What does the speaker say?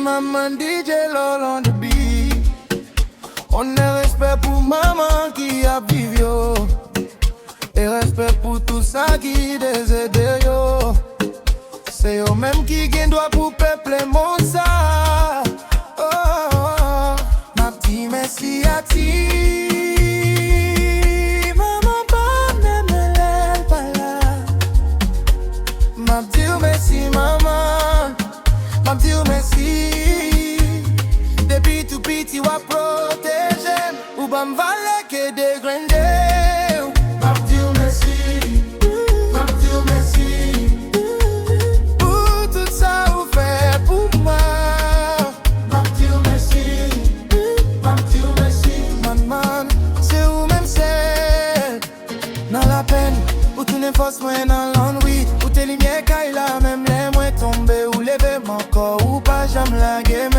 Manman DJ Lol on the beat. On est respect pour maman qui a vécu yo. Et respect pour tout ça qui des aide yo. C'est eux même qui gagne droit pour peupler mon ça. Oh, oh, oh. Ma petit merci à ti. Maman pas même elle pas là. Ma petit merci maman. Ma petit merci. Depuis tout petit wa protéger. Ou ba m'valer que des grandeurs. Ma petit merci. Ma petit merci. Pour tout ça vous fait pour moi. Ma petit merci. Ma petit merci. Man, c'est vous même c'est. Dans la peine, ou tout n'est force moins dans l'ennui. Ou tes lumières quand il a même les moins tombé. Ou lever mon corps ou pas jamais la game.